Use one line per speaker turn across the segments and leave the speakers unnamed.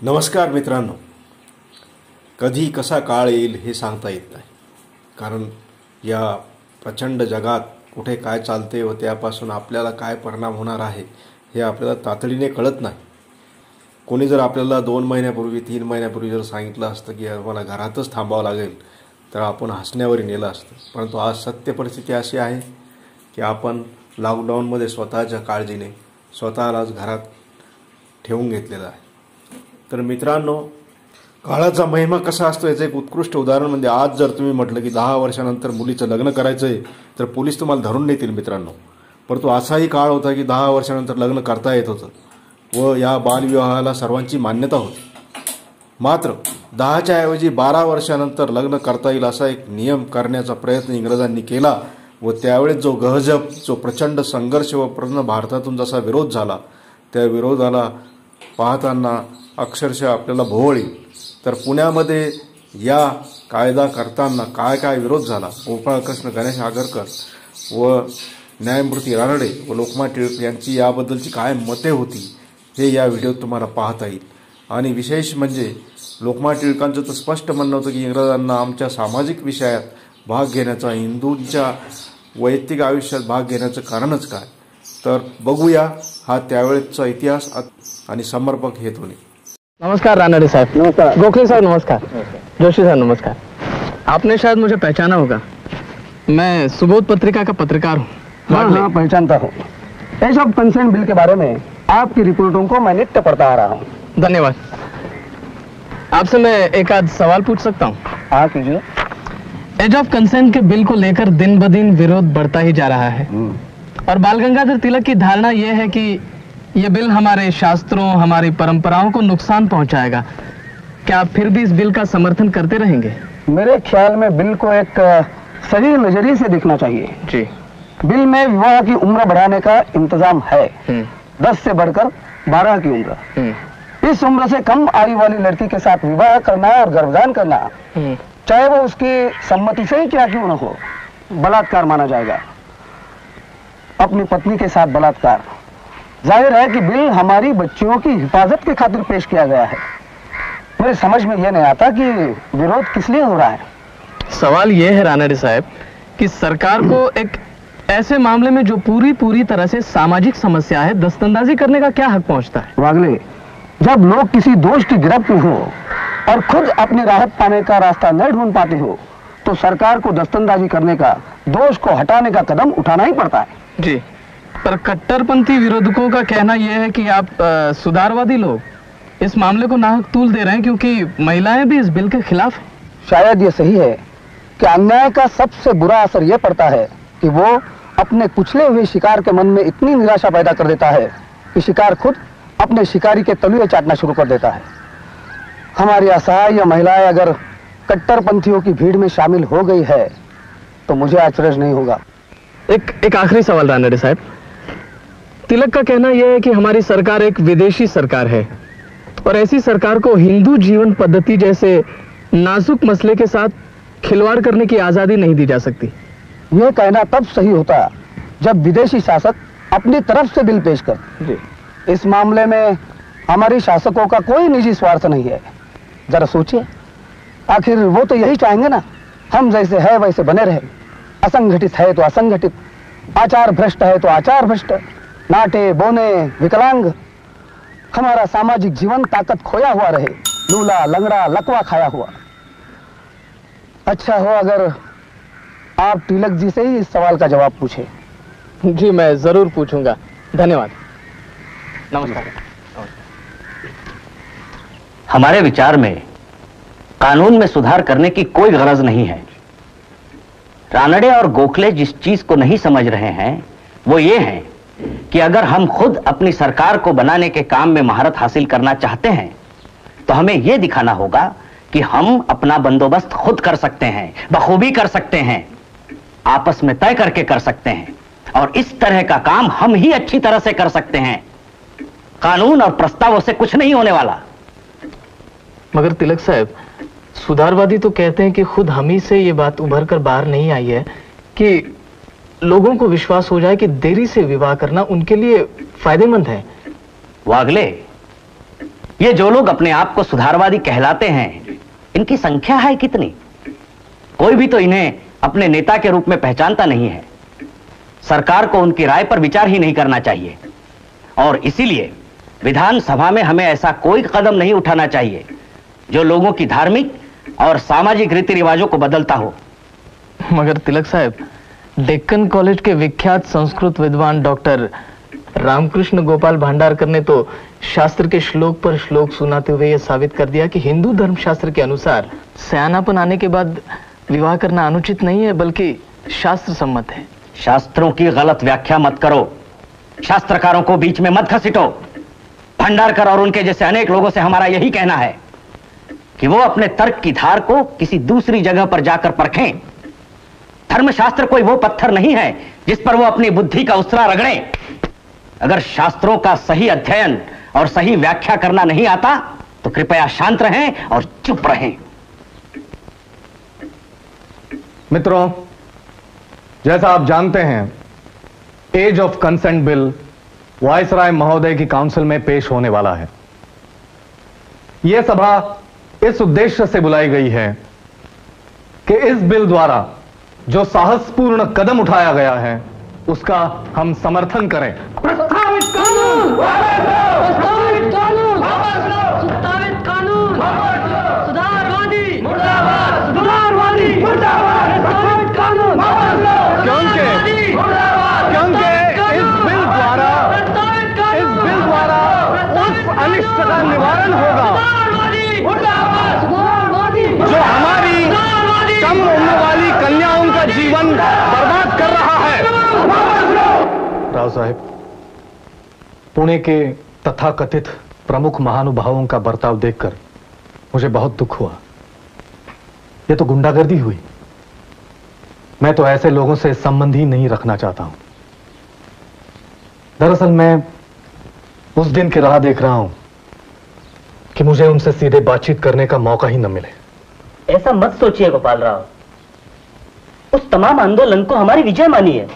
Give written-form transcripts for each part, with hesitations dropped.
नमस्कार मित्रांनो. कधी कसा काळ येईल हे सांगता येत नाही, कारण या प्रचंड जगात कुठे काय चालते व त्यापासून आपल्याला काय परिणाम होणार आहे हे आपल्याला तातडीने कळत नाही. कोणी जर आपल्याला 2 महिन्यापूर्वी 3 महिन्यापूर्वी जर सांगितलं असतं की मला घरातच थांबावं लागेल तर आपण हसण्यावर नेलं असतं. परंतु आज सत्य परिस्थिती अशी आहे की आपण लॉकडाऊनमध्ये स्वतःच्या काळजीने स्वतःलाच घरात ठेवून घेतलेलं आहे. तर मित्रांनो, काळाचा महिमा कसा असतो याचं एक उत्कृष्ट उदाहरण म्हणजे आज जर तुम्ही म्हटलं की 10 वर्षानंतर मुलीचं लग्न करायचं आहे तर पोलीस तुम्हाला धरून नेतील मित्रांनो. परंतु असाही काळ होता की 10 वर्षानंतर लग्न करता येत होतं व या बालविवाहाला सर्वांची मान्यता होती. मात्र 10च्या ऐवजी 12 वर्षानंतर लग्न करता येईल असा एक नियम करण्याचा प्रयत्न इंग्रजांनी केला व त्यावेळेस जो गहजब, जो प्रचंड संघर्ष व पूर्ण भारतातून जसा विरोध झाला, त्या विरोधाला पाहताना अक्षरशः आपल्याला भोवळ येईल. तर पुण्यामध्ये या कायदा करताना काय काय विरोध झाला, गोपाळकृष्ण गणेश आगरकर व न्यायमूर्ती रानडे व लोकमान्य टिळक यांची याबद्दलची काय मते होती हे या व्हिडिओत तुम्हाला पाहता येईल. आणि विशेष म्हणजे लोकमान्य टिळकांचं तर स्पष्ट म्हणणं होतं की इंग्रजांना आमच्या सामाजिक विषयात भाग घेण्याचा, हिंदूंच्या वैयक्तिक आयुष्यात भाग घेण्याचं कारणच काय. तर बघूया हा त्यावेळेचा इतिहास आणि समर्पक हेतूने.
नमस्कार रानडे साहब. नमस्कार गोखले साहब. नमस्कार जोशी साहब. नमस्कार. आपने शायद मुझे पहचाना होगा, मैं सुबोध पत्रिका का पत्रकार हूँ.
हाँ, पहचानता हूँ. एज ऑफ कंसेंट बिल के बारे में आपकी रिपोर्टों को मैं नित्य पढ़ता आ रहा हूँ.
धन्यवाद. आपसे मैं एक आध सवाल पूछ सकता हूँ?
हाँ कीजिए.
एज ऑफ कंसेंट के बिल को लेकर दिन ब दिन विरोध बढ़ता ही जा रहा है और बाल गंगाधर तिलक की धारणा यह है कि ये बिल हमारे शास्त्रों, हमारी परंपराओं को नुकसान पहुंचाएगा. क्या आप फिर भी इस बिल का समर्थन करते रहेंगे?
मेरे ख्याल में बिल को एक सही नजरिए से देखना चाहिए.
जी.
बिल में विवाह की उम्र बढ़ाने का इंतजाम है. 10 से बढ़कर 12 की उम्र. इस उम्र से कम आयु वाली लड़की के साथ विवाह करना और गर्भधान करना, चाहे वो उसकी सम्मति से ही क्या क्यों न हो, बलात्कार माना जाएगा. अपनी पत्नी के साथ बलात्कार. जाहिर है कि बिल हमारी बच्चियों की हिफाजत के खातिर पेश किया गया है. मेरे समझ में यह नहीं आता कि विरोध किस लिए हो रहा है.
सवाल यह है रानडे साहब कि सरकार को एक ऐसे मामले में जो पूरी तरह से सामाजिक समस्या है, दस्तंदाजी करने का क्या हक पहुंचता है?
वागले, जब लोग किसी दोष की गिरफ्त में हो और खुद अपनी राहत पाने का रास्ता न ढूंढ पाते हो तो सरकार को दस्तंदाजी करने का, दोष को हटाने का कदम उठाना ही पड़ता है.
जी, पर कट्टरपंथी विरोधकों का कहना यह है कि आप सुधारवादी लोग इस मामले को नाहक तूल दे रहे हैं क्योंकि महिलाएं भी इस बिल के खिलाफ हैं.
शायद ये सही है कि अन्याय का सबसे बुरा असर यह पड़ता है कि वो अपने कुचले हुए शिकार के मन में इतनी निराशा पैदा कर देता है कि शिकार खुद अपने शिकारी के तलुए चाटना शुरू कर देता है. हमारी असहाय महिलाएं अगर कट्टरपंथियों की भीड़ में शामिल हो गई है तो मुझे आश्चर्य नहीं होगा.
एक आखिरी सवाल रानडे साहब. तिलक का कहना यह है कि हमारी सरकार एक विदेशी सरकार है और ऐसी सरकार को हिंदू जीवन पद्धति जैसे नाजुक मसले के साथ खिलवाड़ करने की आजादी नहीं दी जा सकती.
यह कहना तब सही होता जब विदेशी शासक अपनी तरफ से बिल पेश कर. इस मामले में हमारी शासकों का कोई निजी स्वार्थ नहीं है. जरा सोचिए, आखिर वो तो यही चाहेंगे ना, हम जैसे है वैसे बने रहे. असंगठित है तो असंगठित, आचार भ्रष्ट है तो आचार भ्रष्ट, नाटे बोने विकलांग, हमारा सामाजिक जीवन ताकत खोया हुआ रहे, लूला लंगड़ा लकवा खाया हुआ. अच्छा हो अगर आप तिलक जी से ही इस सवाल का जवाब पूछे.
जी, मैं जरूर पूछूंगा. धन्यवाद. नमस्कार.
हमारे विचार में कानून में सुधार करने की कोई गरज नहीं है. रानडे और गोखले जिस चीज को नहीं समझ रहे हैं वो ये है कि अगर हम खुद अपनी सरकार को बनाने के काम में महारत हासिल करना चाहते हैं तो हमें यह दिखाना होगा कि हम अपना बंदोबस्त खुद कर सकते हैं, बखूबी कर सकते हैं, आपस में तय करके कर सकते हैं और इस तरह का काम हम ही अच्छी तरह से कर सकते हैं. कानून और प्रस्तावों से कुछ नहीं होने वाला.
मगर तिलक साहब, सुधारवादी तो कहते हैं कि खुद हम ही से ये बात उभर कर बाहर नहीं आई है कि लोगों को विश्वास हो जाए कि देरी से विवाह करना उनके लिए फायदेमंद है.
वागले, ये जो लोग अपने आप को सुधारवादी कहलाते हैं, इनकी संख्या है कितनी? कोई भी तो इन्हें अपने नेता के रूप में पहचानता नहीं है। सरकार को उनकी राय पर विचार ही नहीं करना चाहिए, और इसीलिए विधानसभा में हमें ऐसा कोई कदम नहीं उठाना चाहिए जो लोगों की धार्मिक और सामाजिक रीति रिवाजों को बदलता हो।
मगर तिलक साहब, डेक्कन कॉलेज के विख्यात संस्कृत विद्वान डॉक्टर रामकृष्ण गोपाल भांडारकर ने तो शास्त्र के श्लोक पर श्लोक सुनाते हुए यह साबित कर दिया कि हिंदू धर्मशास्त्र के अनुसार सयानापन आने के बाद विवाह करना अनुचित नहीं है, बल्कि शास्त्र सम्मत है।
शास्त्रों की गलत व्याख्या मत करो, शास्त्रकारों को बीच में मत घसीटो। भंडारकर और उनके जैसे अनेक लोगों से हमारा यही कहना है कि वो अपने तर्क की धार को किसी दूसरी जगह पर जाकर परखें। धर्मशास्त्र कोई वो पत्थर नहीं है जिस पर वो अपनी बुद्धि का उसरा रगड़े। अगर शास्त्रों का सही अध्ययन और सही व्याख्या करना नहीं आता तो कृपया शांत रहें और चुप रहें।
मित्रों, जैसा आप जानते हैं, age of consent bill viceroy महोदय की काउंसिल में पेश होने वाला है। यह सभा इस उद्देश्य से बुलाई गई है कि इस बिल द्वारा जो साहसपूर्ण कदम उठाया गया है उसका हम समर्थन करें।
प्रस्तावित कानून, प्रस्तावित कानून, प्रस्तावित कानून, सुधारवादी मुर्दाबाद, सुधारवादी मुर्दाबाद, प्रस्तावित कानून,
क्योंकि इस बिल द्वारा उस अनिष्ट का निवारण होगा जो हमारी कम उम्र वाली कन्याओं का जीवन बर्बाद कर रहा है। राव साहब, पुणे के तथाकथित प्रमुख महानुभावों का बर्ताव देखकर मुझे बहुत दुख हुआ। यह तो गुंडागर्दी हुई। मैं तो ऐसे लोगों से संबंध ही नहीं रखना चाहता हूं। दरअसल मैं उस दिन की राह देख रहा हूं कि मुझे उनसे सीधे बातचीत करने का मौका ही न मिले।
ऐसा मत सोचिए गोपाल राव, उस तमाम आंदोलन को हमारी विजय मानिए।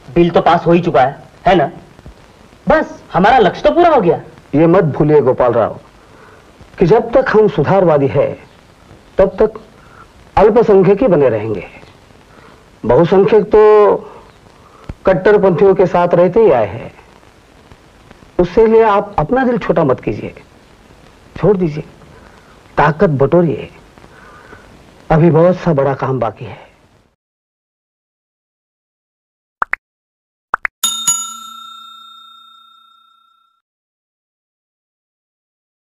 बिल तो पास हो ही चुका है ना? बस हमारा लक्ष्य तो पूरा हो गया।
ये मत भूलिए गोपाल राव कि जब तक हम सुधारवादी है तब तक अल्पसंख्यक ही बने रहेंगे। बहुसंख्यक तो कट्टरपंथियों के साथ रहते ही आए हैं। उससे लिए आप अपना दिल छोटा मत कीजिए, छोड़ दीजिए, ताकत बटोरिए। अभी बहुत सा बड़ा काम बाकी है।